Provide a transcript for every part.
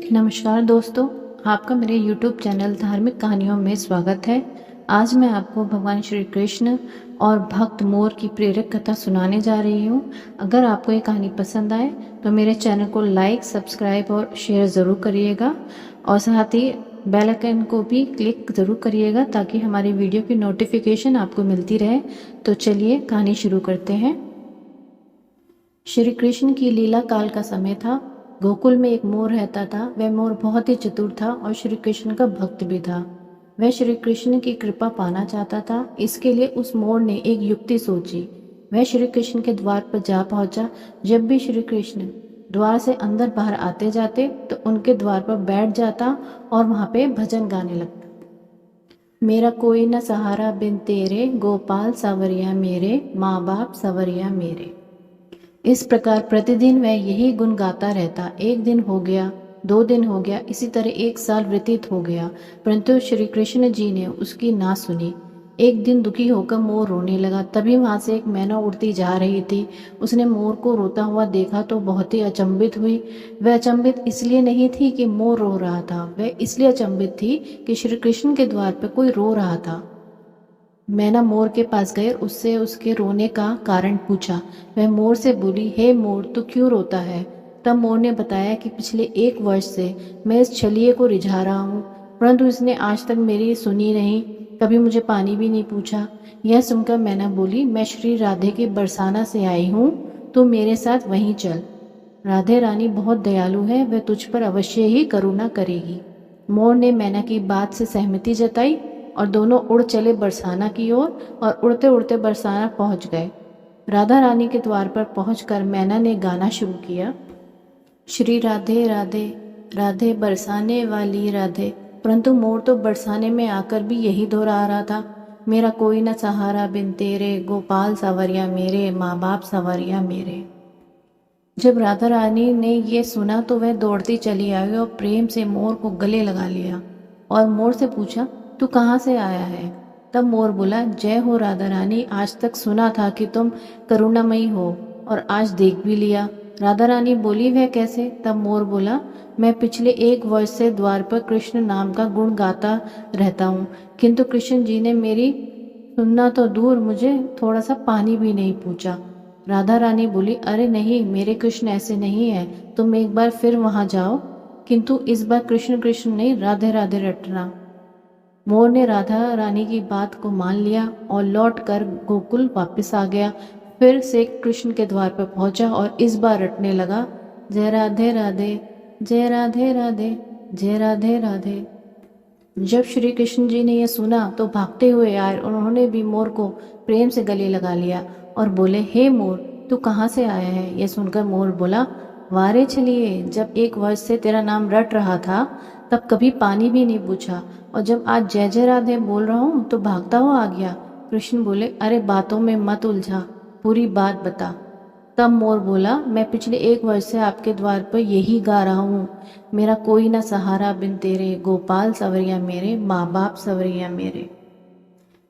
नमस्कार दोस्तों, आपका मेरे YouTube चैनल धार्मिक कहानियों में स्वागत है। आज मैं आपको भगवान श्री कृष्ण और भक्त मोर की प्रेरक कथा सुनाने जा रही हूँ। अगर आपको ये कहानी पसंद आए तो मेरे चैनल को लाइक, सब्सक्राइब और शेयर ज़रूर करिएगा और साथ ही बेल आइकन को भी क्लिक ज़रूर करिएगा ताकि हमारी वीडियो की नोटिफिकेशन आपको मिलती रहे। तो चलिए कहानी शुरू करते हैं। श्री कृष्ण की लीला काल का समय था। गोकुल में एक मोर रहता था। वह मोर बहुत ही चतुर था और श्री कृष्ण का भक्त भी था। वह श्री कृष्ण की कृपा पाना चाहता था। इसके लिए उस मोर ने एक युक्ति सोची। वह श्री कृष्ण के द्वार पर जा पहुंचा। जब भी श्री कृष्ण द्वार से अंदर बाहर आते जाते तो उनके द्वार पर बैठ जाता और वहां पे भजन गाने लगता। मेरा कोई न सहारा बिन तेरे, गोपाल सावरिया मेरे, माँ बाप सावरिया मेरे। इस प्रकार प्रतिदिन वह यही गुण गाता रहता। एक दिन हो गया, 2 दिन हो गया, इसी तरह 1 साल व्यतीत हो गया, परंतु श्री कृष्ण जी ने उसकी ना सुनी। एक दिन दुखी होकर मोर रोने लगा। तभी वहां से एक मैना उड़ती जा रही थी। उसने मोर को रोता हुआ देखा तो बहुत ही अचंभित हुई। वह अचंभित इसलिए नहीं थी कि मोर रो रहा था, वह इसलिए अचंभित थी कि श्री कृष्ण के द्वार पर कोई रो रहा था। मैना मोर के पास गए, उससे उसके रोने का कारण पूछा। वह मोर से बोली, हे मोर, तू क्यों रोता है? तब मोर ने बताया कि पिछले 1 वर्ष से मैं इस छलिए को रिझा रहा हूँ, परंतु इसने आज तक मेरी सुनी नहीं, कभी मुझे पानी भी नहीं पूछा। यह सुनकर मैना बोली, मैं श्री राधे के बरसाना से आई हूँ, तू मेरे साथ वहीं चल। राधे रानी बहुत दयालु है, वह तुझ पर अवश्य ही करुणा करेगी। मोर ने मैना की बात से सहमति जताई और दोनों उड़ चले बरसाना की ओर और उड़ते उड़ते बरसाना पहुंच गए। राधा रानी के द्वार पर पहुंचकर मैना ने गाना शुरू किया। श्री राधे राधे, राधे बरसाने वाली राधे। परंतु मोर तो बरसाने में आकर भी यही दोहरा रहा था, मेरा कोई न सहारा बिन तेरे, गोपाल सावरिया मेरे, माँ बाप सावरिया मेरे। जब राधा रानी ने ये सुना तो वह दौड़ती चली आई और प्रेम से मोर को गले लगा लिया और मोर से पूछा, तू कहाँ से आया है? तब मोर बोला, जय हो राधा रानी, आज तक सुना था कि तुम करुणामयी हो और आज देख भी लिया। राधा रानी बोली, वह कैसे? तब मोर बोला, मैं पिछले 1 वर्ष से द्वार पर कृष्ण नाम का गुण गाता रहता हूँ, किंतु कृष्ण जी ने मेरी सुनना तो दूर, मुझे थोड़ा सा पानी भी नहीं पूछा। राधा रानी बोली, अरे नहीं, मेरे कृष्ण ऐसे नहीं है, तुम एक बार फिर वहां जाओ, किंतु इस बार कृष्ण कृष्ण नहीं, राधे राधे रटना। मोर ने राधा रानी की बात को मान लिया और लौट कर गोकुल वापस आ गया। फिर से कृष्ण के द्वार पर पहुंचा और इस बार रटने लगा, जय राधे राधे, जय राधे राधे, जय राधे राधे। जब श्री कृष्ण जी ने यह सुना तो भागते हुए आए। उन्होंने भी मोर को प्रेम से गले लगा लिया और बोले, हे मोर, तू कहाँ से आया है? यह सुनकर मोर बोला, वारे छलिए, जब 1 वर्ष से तेरा नाम रट रहा था तब कभी पानी भी नहीं पूछा, और जब आज जय जय राधे बोल रहा हूँ तो भागता हुआ आ गया। कृष्ण बोले, अरे बातों में मत उलझा, पूरी बात बता। तब मोर बोला, मैं पिछले 1 वर्ष से आपके द्वार पर यही गा रहा हूँ, मेरा कोई ना सहारा बिन तेरे, गोपाल सवरिया मेरे, माँ बाप सवरिया मेरे।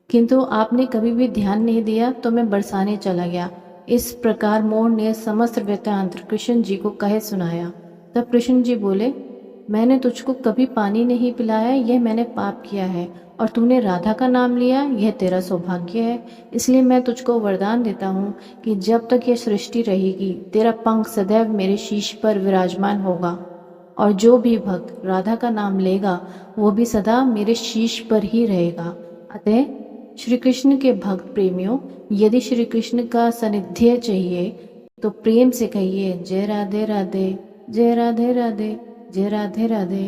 किंतु आपने कभी भी ध्यान नहीं दिया तो मैं बरसाने चला गया। इस प्रकार मोर ने समस्त वृत्तांत कृष्ण जी को कहे सुनाया। तब कृष्ण जी बोले, मैंने तुझको कभी पानी नहीं पिलाया, यह मैंने पाप किया है, और तूने राधा का नाम लिया, यह तेरा सौभाग्य है। इसलिए मैं तुझको वरदान देता हूँ कि जब तक यह सृष्टि रहेगी तेरा पंख सदैव मेरे शीश पर विराजमान होगा, और जो भी भक्त राधा का नाम लेगा वो भी सदा मेरे शीश पर ही रहेगा। अतः श्री कृष्ण के भक्त प्रेमियों, यदि श्री कृष्ण का सानिध्य चाहिए तो प्रेम से कहिए, जय राधे राधे, जय राधे राधे, जय राधे राधे।